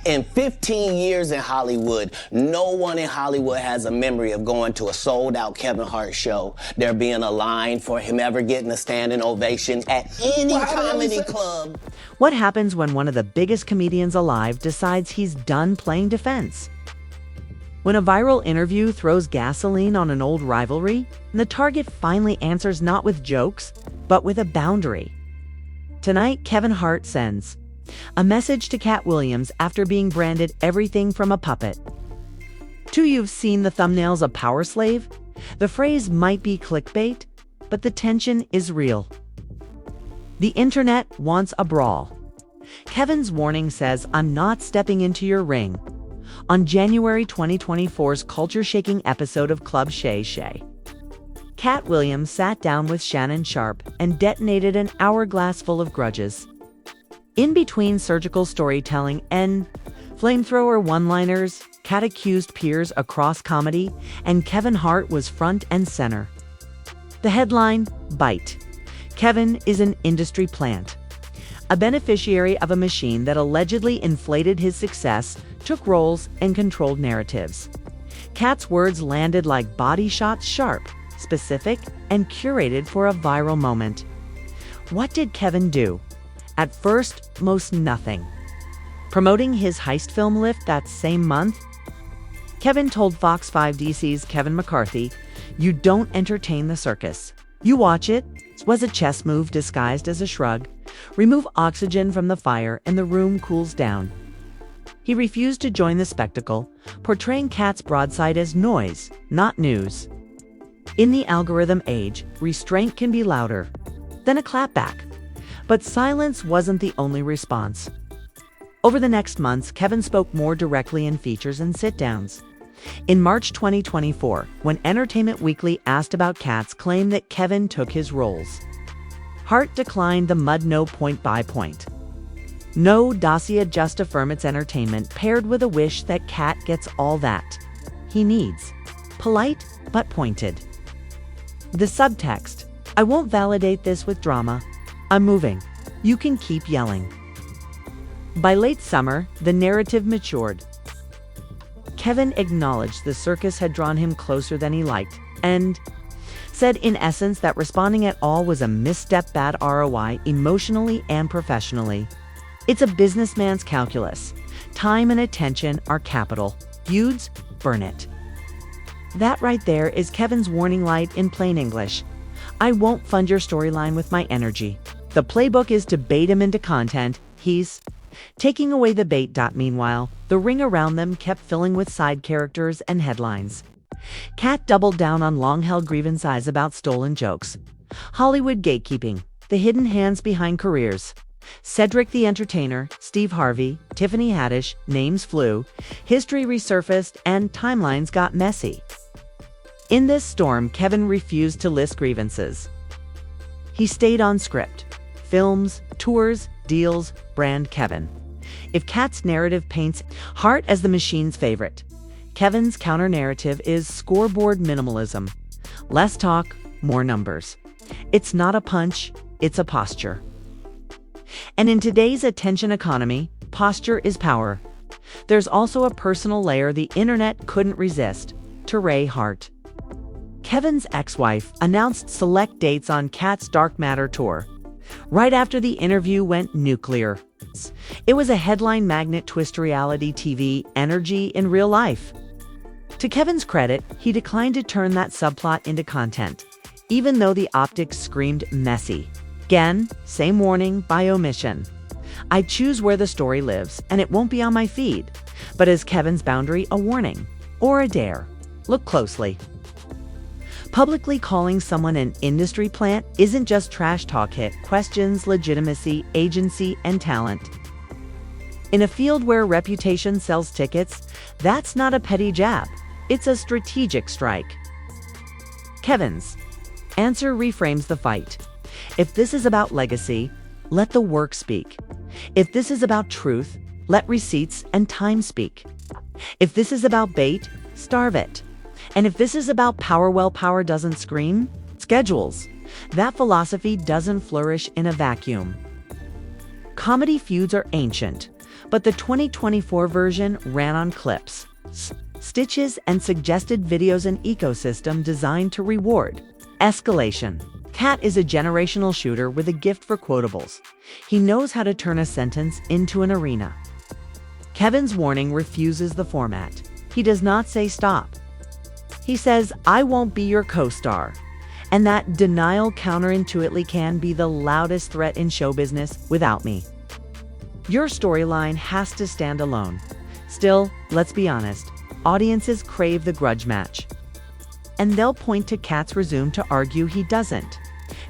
In 15 years in Hollywood, no one in Hollywood has a memory of going to a sold-out Kevin Hart show, there being a line for him ever getting a standing ovation at any comedy club. What happens when one of the biggest comedians alive decides he's done playing defense? When a viral interview throws gasoline on an old rivalry, the target finally answers not with jokes, but with a boundary. Tonight, Kevin Hart sends a message to Katt Williams after being branded everything from a puppet. You've seen the thumbnails of Power Slave? The phrase might be clickbait, but the tension is real. The internet wants a brawl. Kevin's warning says, "I'm not stepping into your ring." On January 2024's culture-shaking episode of Club Shay Shay, Katt Williams sat down with Shannon Sharpe and detonated an hourglass full of grudges. In between surgical storytelling and flamethrower one-liners, Katt accused peers across comedy, and Kevin Hart was front and center. The headline, Bite. Kevin is an industry plant. A beneficiary of a machine that allegedly inflated his success, took roles, and controlled narratives. Katt's words landed like body shots, sharp, specific, and curated for a viral moment. What did Kevin do? At first, most nothing. Promoting his heist film Lift that same month, Kevin told Fox 5 DC's Kevin McCarthy, "You don't entertain the circus. You watch it." It was a chess move disguised as a shrug. Remove oxygen from the fire and the room cools down. He refused to join the spectacle, portraying Katt's broadside as noise, not news. In the algorithm age, restraint can be louder than a clapback. But silence wasn't the only response. Over the next months, Kevin spoke more directly in features and sit-downs. In March 2024, when Entertainment Weekly asked about Katt's claim that Kevin took his roles, Hart declined the mud no point by point. No dossier, just affirm it's entertainment, paired with a wish that Katt gets all that he needs. Polite, but pointed. The subtext, "I won't validate this with drama. I'm moving. You can keep yelling." By late summer, the narrative matured. Kevin acknowledged the circus had drawn him closer than he liked, and said in essence that responding at all was a misstep, bad ROI, emotionally and professionally. It's a businessman's calculus. Time and attention are capital. Feuds, burn it. That right there is Kevin's warning light in plain English. I won't fund your storyline with my energy. The playbook is to bait him into content. He's taking away the bait. Meanwhile, the ring around them kept filling with side characters and headlines. Katt doubled down on long-held grievances about stolen jokes, Hollywood gatekeeping, the hidden hands behind careers. Cedric the Entertainer, Steve Harvey, Tiffany Haddish, names flew, history resurfaced, and timelines got messy. In this storm, Kevin refused to list grievances. He stayed on script. Films, tours, deals, brand Kevin. If Katt's narrative paints Hart as the machine's favorite, Kevin's counter-narrative is scoreboard minimalism. Less talk, more numbers. It's not a punch, it's a posture. And in today's attention economy, posture is power. There's also a personal layer the internet couldn't resist. Ray Hart. Kevin's ex-wife announced select dates on Katt's Dark Matter tour. Right after the interview went nuclear. It was a headline magnet, twist reality TV energy in real life. To Kevin's credit, he declined to turn that subplot into content, even though the optics screamed messy. Again, same warning by omission. I choose where the story lives, and it won't be on my feed. But is Kevin's boundary a warning or a dare? Look closely. Publicly calling someone an industry plant isn't just trash talk. It questions legitimacy, agency, and talent. In a field where reputation sells tickets, that's not a petty jab. It's a strategic strike. Kevin's answer reframes the fight. If this is about legacy, let the work speak. If this is about truth, let receipts and time speak. If this is about bait, starve it. And if this is about power, well, power doesn't scream, schedules. That philosophy doesn't flourish in a vacuum. Comedy feuds are ancient. But the 2024 version ran on clips, stitches, and suggested videos, an ecosystem designed to reward escalation. Katt is a generational shooter with a gift for quotables. He knows how to turn a sentence into an arena. Kevin's warning refuses the format. He does not say stop. He says, "I won't be your co-star." And that denial counterintuitively can be the loudest threat in show business. "Without me, your storyline has to stand alone." Still, let's be honest, audiences crave the grudge match. And they'll point to Katt's resume to argue he doesn't.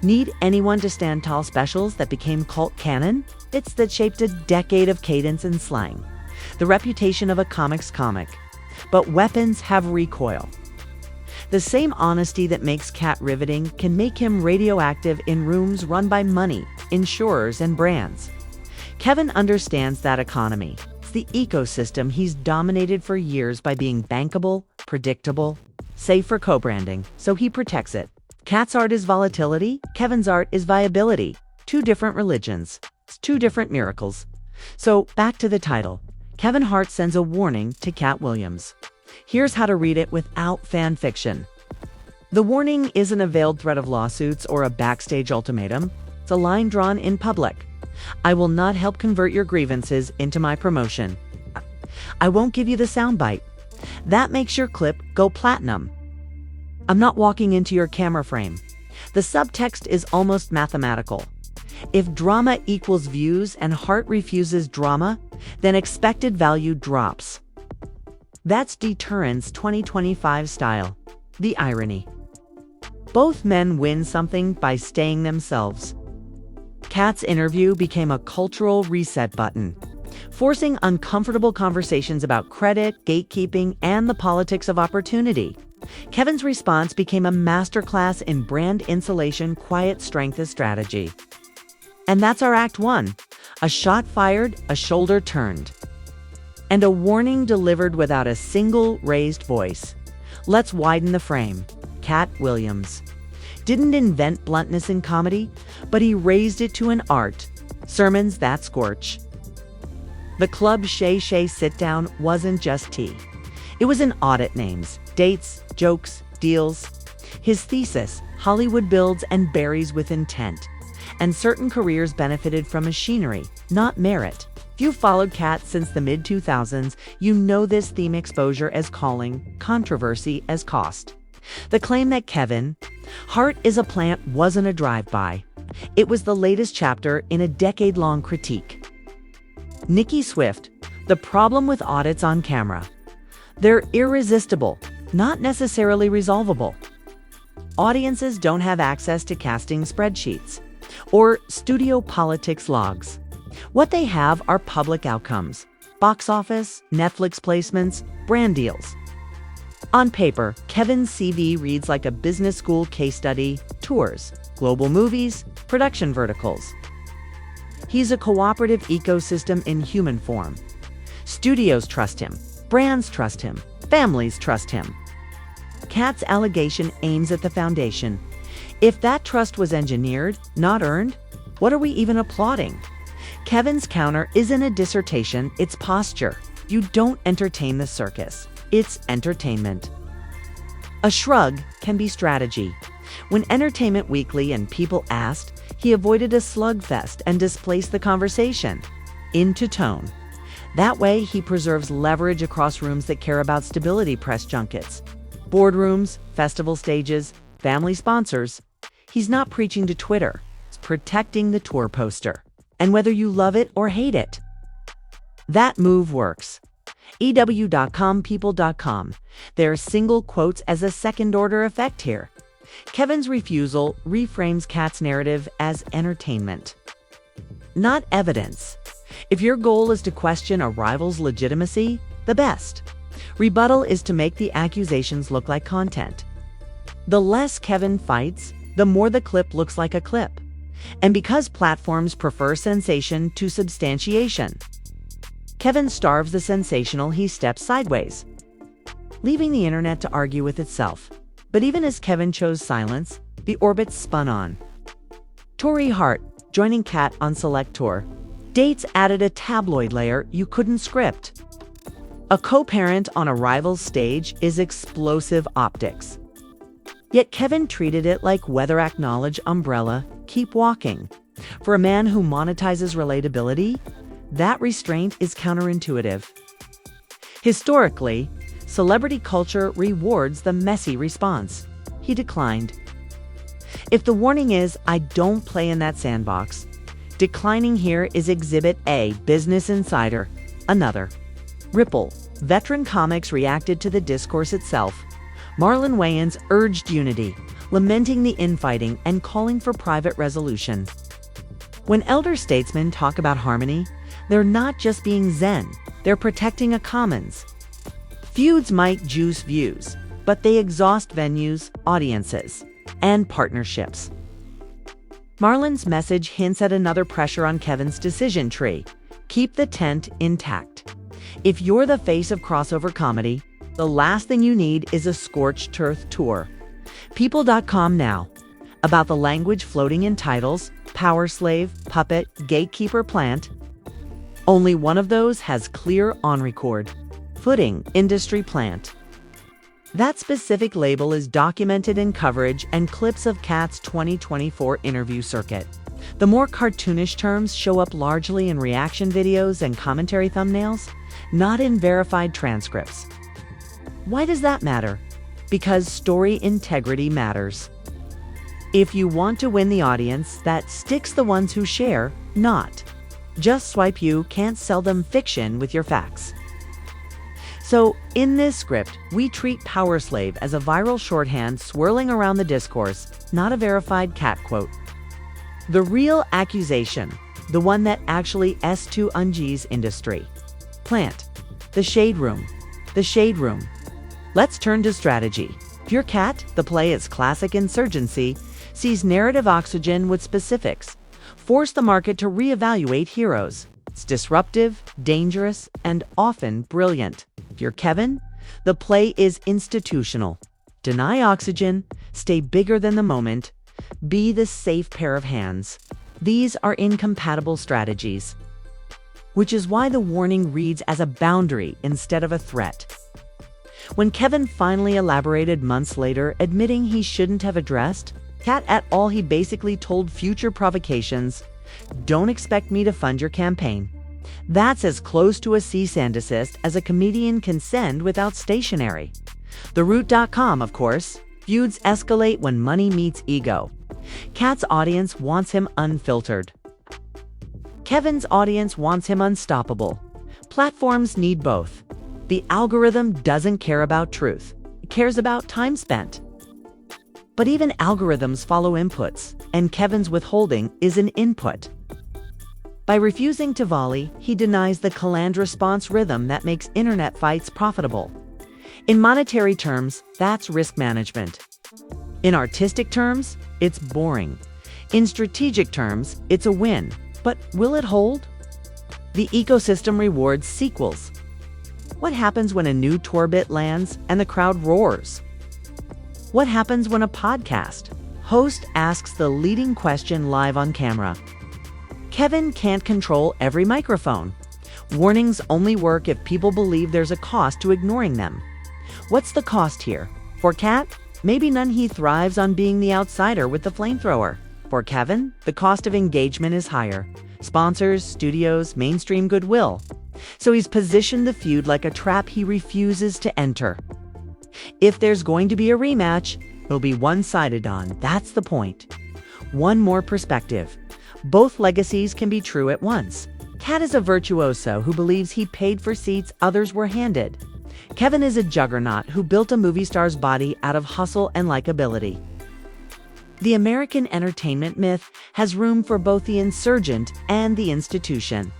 Need anyone to stand tall specials that became cult canon? It's that shaped a decade of cadence and slang. The reputation of a comic's comic. But weapons have recoil. The same honesty that makes Katt riveting can make him radioactive in rooms run by money, insurers, and brands. Kevin understands that economy. It's the ecosystem he's dominated for years by being bankable, predictable, safe for co-branding, so he protects it. Katt's art is volatility, Kevin's art is viability. Two different religions, two different miracles. So back to the title. Kevin Hart sends a warning to Katt Williams. Here's how to read it without fan fiction. The warning isn't a veiled threat of lawsuits or a backstage ultimatum. It's a line drawn in public. "I will not help convert your grievances into my promotion. I won't give you the soundbite. That makes your clip go platinum. I'm not walking into your camera frame." The subtext is almost mathematical. If drama equals views and Hart refuses drama, then expected value drops. That's deterrence 2025 style. The irony. Both men win something by staying themselves. Katt's interview became a cultural reset button, forcing uncomfortable conversations about credit, gatekeeping, and the politics of opportunity. Kevin's response became a masterclass in brand insulation, quiet strength as strategy. And that's our Act 1. A shot fired, a shoulder turned. And a warning delivered without a single raised voice. Let's widen the frame. Katt Williams didn't invent bluntness in comedy, but he raised it to an art. Sermons that scorch. The Club Shay Shay sit-down wasn't just tea. It was an audit: names, dates, jokes, deals. His thesis: Hollywood builds and buries with intent. And certain careers benefited from machinery, not merit. If you've followed Katt since the mid-2000s, you know this theme: exposure as calling, controversy as cost. The claim that Kevin Hart is a plant wasn't a drive-by. It was the latest chapter in a decade-long critique. Nicki Swift: the problem with audits on camera. They're irresistible, not necessarily resolvable. Audiences don't have access to casting spreadsheets or studio politics logs. What they have are public outcomes: box office, Netflix placements, brand deals. On paper, Kevin's CV reads like a business school case study: tours, global movies, production verticals. He's a cooperative ecosystem in human form. Studios trust him, brands trust him, families trust him. Katt's allegation aims at the foundation. If that trust was engineered, not earned, what are we even applauding? Kevin's counter isn't a dissertation, it's posture. You don't entertain the circus. It's entertainment. A shrug can be strategy. When Entertainment Weekly and People asked, he avoided a slugfest and displaced the conversation into tone. That way, he preserves leverage across rooms that care about stability: press junkets, boardrooms, festival stages, family sponsors. He's not preaching to Twitter. He's protecting the tour poster. And whether you love it or hate it, that move works. EW.com, People.com. There are single quotes as a second-order effect here. Kevin's refusal reframes Katt's narrative as entertainment, not evidence. If your goal is to question a rival's legitimacy, the best rebuttal is to make the accusations look like content. The less Kevin fights, the more the clip looks like a clip. And because platforms prefer sensation to substantiation, Kevin starves the sensational, he steps sideways, leaving the internet to argue with itself. But even as Kevin chose silence, the orbit spun on. Torrey Hart, joining Katt on Select Tour. Dates added a tabloid layer you couldn't script. A co-parent on a rival's stage is explosive optics. Yet Kevin treated it like weather-acknowledged umbrella, keep walking. For a man who monetizes relatability, that restraint is counterintuitive. Historically, celebrity culture rewards the messy response. He declined. If the warning is, I don't play in that sandbox, declining here is Exhibit A, Business Insider. Another. Ripple. Veteran comics reacted to the discourse itself. Marlon Wayans urged unity, lamenting the infighting and calling for private resolution. When elder statesmen talk about harmony, they're not just being zen, they're protecting a commons. Feuds might juice views, but they exhaust venues, audiences, and partnerships. Marlon's message hints at another pressure on Kevin's decision tree. Keep the tent intact. If you're the face of crossover comedy, the last thing you need is a scorched earth tour. People.com now. About the language floating in titles, power slave, puppet, gatekeeper, plant. Only one of those has clear on-record. Footing, industry, plant. That specific label is documented in coverage and clips of Katt's 2024 interview circuit. The more cartoonish terms show up largely in reaction videos and commentary thumbnails, not in verified transcripts. Why does that matter? Because story integrity matters. If you want to win the audience, that sticks the ones who share, not. Just swipe you can't sell them fiction with your facts. So, in this script, we treat Power Slave as a viral shorthand swirling around the discourse, not a verified Katt quote. The real accusation, the one that actually S2 industry. Plant. The Shade Room. The Shade Room. Let's turn to strategy. Pure Katt, the play its classic insurgency, sees narrative oxygen with specifics, force the market to reevaluate heroes. It's disruptive, dangerous, and often brilliant. Pure Kevin, the play is institutional. Deny oxygen, stay bigger than the moment, be the safe pair of hands. These are incompatible strategies. Which is why the warning reads as a boundary instead of a threat. When Kevin finally elaborated months later, admitting he shouldn't have addressed Katt at all, he basically told future provocations, "Don't expect me to fund your campaign." That's as close to a cease and desist as a comedian can send without stationery. TheRoot.com, of course. Feuds escalate when money meets ego. Katt's audience wants him unfiltered. Kevin's audience wants him unstoppable. Platforms need both. The algorithm doesn't care about truth. It cares about time spent. But even algorithms follow inputs, and Kevin's withholding is an input. By refusing to volley, he denies the canned response rhythm that makes internet fights profitable. In monetary terms, that's risk management. In artistic terms, it's boring. In strategic terms, it's a win. But will it hold? The ecosystem rewards sequels. What happens when a new tour bit lands and the crowd roars? What happens when a podcast host asks the leading question live on camera? Kevin can't control every microphone. Warnings only work if people believe there's a cost to ignoring them. What's the cost here? For Katt, maybe none. He thrives on being the outsider with the flamethrower. For Kevin, the cost of engagement is higher. Sponsors, studios, mainstream goodwill. So he's positioned the feud like a trap he refuses to enter. If there's going to be a rematch, it'll be one-sided on. That's the point. One more perspective. Both legacies can be true at once. Katt is a virtuoso who believes he paid for seats others were handed. Kevin is a juggernaut who built a movie star's body out of hustle and likability. The American entertainment myth has room for both the insurgent and the institution.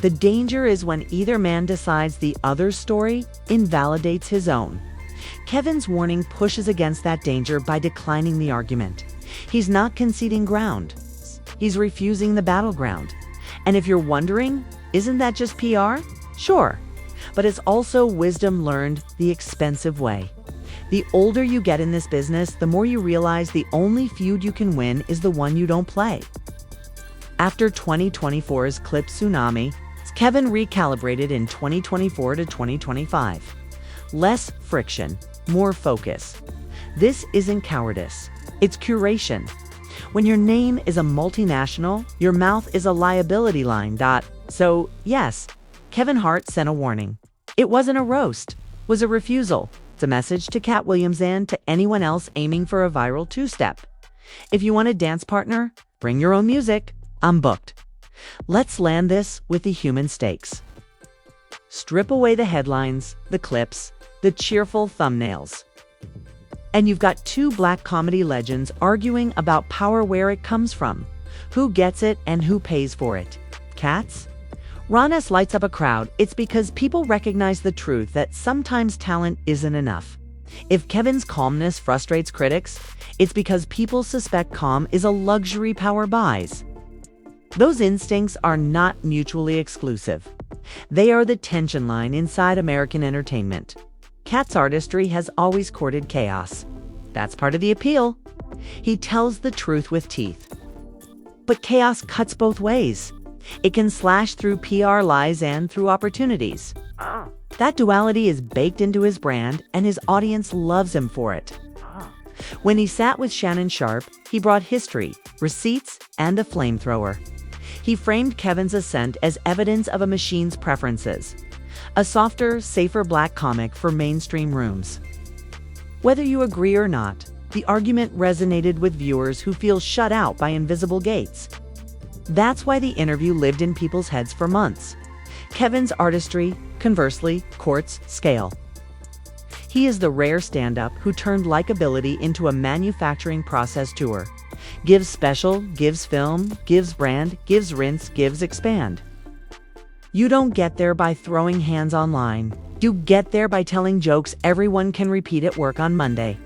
The danger is when either man decides the other's story invalidates his own. Kevin's warning pushes against that danger by declining the argument. He's not conceding ground. He's refusing the battleground. And if you're wondering, isn't that just PR? Sure. But it's also wisdom learned the expensive way. The older you get in this business, the more you realize the only feud you can win is the one you don't play. After 2024's clip tsunami, Kevin recalibrated in 2024 to 2025. Less friction, more focus. This isn't cowardice, it's curation. When your name is a multinational, your mouth is a liability line. So, yes, Kevin Hart sent a warning. It wasn't a roast, it was a refusal. It's a message to Katt Williams and to anyone else aiming for a viral two-step. If you want a dance partner, bring your own music. I'm booked. Let's land this with the human stakes. Strip away the headlines, the clips, the cheerful thumbnails. And you've got two black comedy legends arguing about power, where it comes from, who gets it and who pays for it. Cats? Ron S. lights up a crowd. It's because people recognize the truth that sometimes talent isn't enough. If Kevin's calmness frustrates critics, it's because people suspect calm is a luxury power buys. Those instincts are not mutually exclusive. They are the tension line inside American entertainment. Katt's artistry has always courted chaos. That's part of the appeal. He tells the truth with teeth. But chaos cuts both ways. It can slash through PR lies and through opportunities. That duality is baked into his brand, and his audience loves him for it. When he sat with Shannon Sharpe, he brought history, receipts, and a flamethrower. He framed Kevin's ascent as evidence of a machine's preferences. A softer, safer black comic for mainstream rooms. Whether you agree or not, the argument resonated with viewers who feel shut out by invisible gates. That's why the interview lived in people's heads for months. Kevin's artistry, conversely, courts scale. He is the rare stand-up who turned likability into a manufacturing process tour. Gives special, gives film, gives brand, gives rinse, gives expand. You don't get there by throwing hands online. You get there by telling jokes everyone can repeat at work on Monday.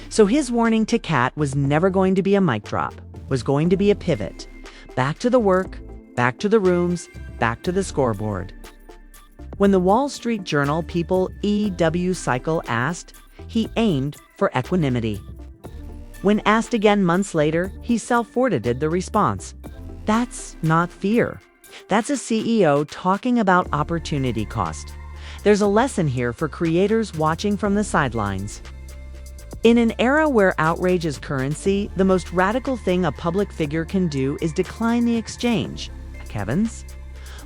So his warning to Katt was never going to be a mic drop, was going to be a pivot. Back to the work, back to the rooms, back to the scoreboard. When the Wall Street Journal People EW cycle asked, he aimed for equanimity. When asked again months later, he self-forwarded the response. That's not fear. That's a CEO talking about opportunity cost. There's a lesson here for creators watching from the sidelines. In an era where outrage is currency, the most radical thing a public figure can do is decline the exchange. Kevin's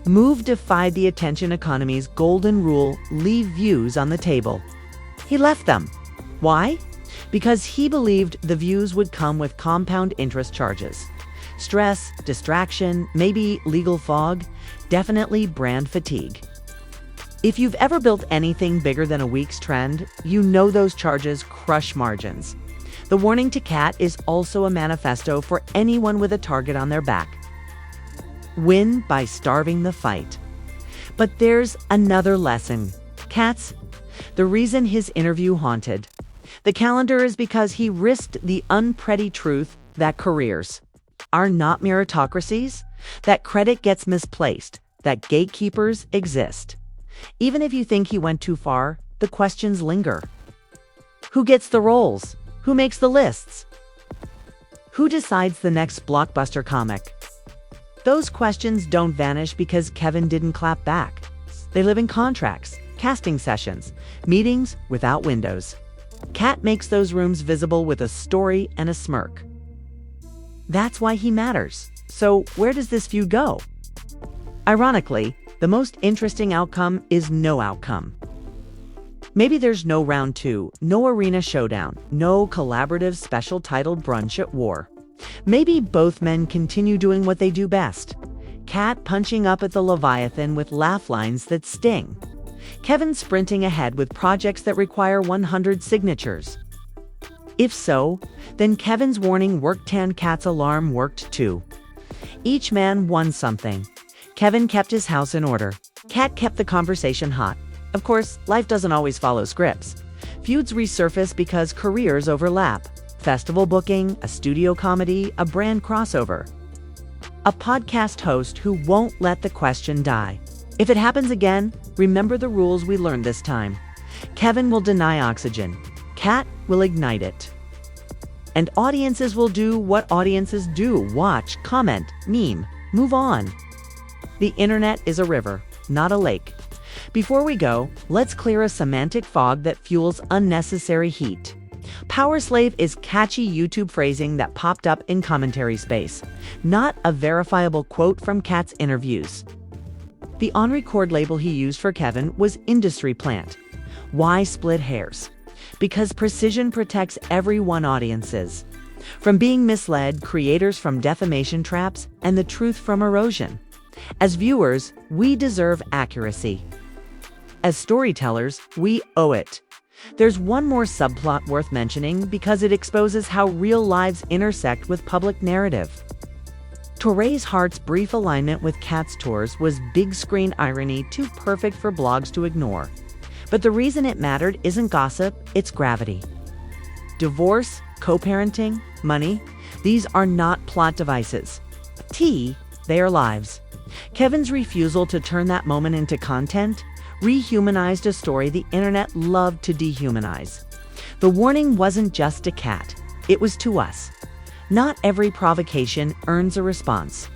move defied the attention economy's golden rule: leave views on the table. He left them. Why? Because he believed the views would come with compound interest charges. Stress, distraction, maybe legal fog, definitely brand fatigue. If you've ever built anything bigger than a week's trend, you know those charges crush margins. The warning to Katt is also a manifesto for anyone with a target on their back. Win by starving the fight. But there's another lesson. Katt's the reason his interview haunted the calendar is because he risked the unpretty truth that careers are not meritocracies, that credit gets misplaced, that gatekeepers exist. Even if you think he went too far, the questions linger. Who gets the roles? Who makes the lists? Who decides the next blockbuster comic? Those questions don't vanish because Kevin didn't clap back. They live in contracts, casting sessions, meetings without windows. Katt makes those rooms visible with a story and a smirk. That's why he matters. So where does this feud go? Ironically, the most interesting outcome is no outcome. Maybe there's no round 2, no arena showdown, no collaborative special titled brunch at war. Maybe both men continue doing what they do best. Katt punching up at the Leviathan with laugh lines that sting. Kevin sprinting ahead with projects that require 100 signatures. If so, then Kevin's warning worked and Katt's alarm worked too. Each man won something. Kevin kept his house in order. Katt kept the conversation hot. Of course, life doesn't always follow scripts. Feuds resurface because careers overlap. Festival booking, a studio comedy, a brand crossover. A podcast host who won't let the question die. If it happens again, remember the rules we learned this time. Kevin will deny oxygen. Katt will ignite it. And audiences will do what audiences do: watch, comment, meme. Move on. The internet is a river, not a lake. Before we go, let's clear a semantic fog that fuels unnecessary heat. Power slave is catchy YouTube phrasing that popped up in commentary space, not a verifiable quote from Katt's interviews. The on-record label he used for Kevin was industry plant. Why split hairs? Because precision protects everyone audiences. From being misled, creators from defamation traps, and the truth from erosion. As viewers, we deserve accuracy. As storytellers, we owe it. There's one more subplot worth mentioning because it exposes how real lives intersect with public narrative. Therese Hart's brief alignment with Katt's tours was big screen irony too perfect for blogs to ignore. But the reason it mattered isn't gossip, it's gravity. Divorce, co-parenting, money, these are not plot devices. They are lives. Kevin's refusal to turn that moment into content rehumanized a story the internet loved to dehumanize. The warning wasn't just to Katt, it was to us. Not every provocation earns a response.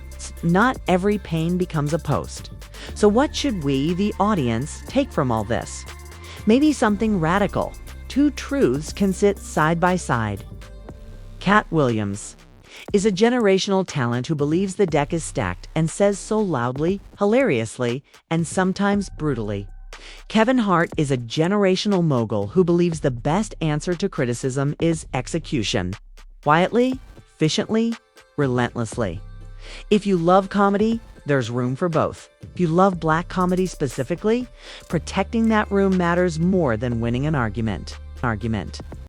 Not every pain becomes a post. So what should we, the audience, take from all this? Maybe something radical. Two truths can sit side by side. Katt Williams is a generational talent who believes the deck is stacked and says so loudly, hilariously, and sometimes brutally. Kevin Hart is a generational mogul who believes the best answer to criticism is execution. Quietly, efficiently, relentlessly. If you love comedy, there's room for both. If you love black comedy specifically, protecting that room matters more than winning an argument.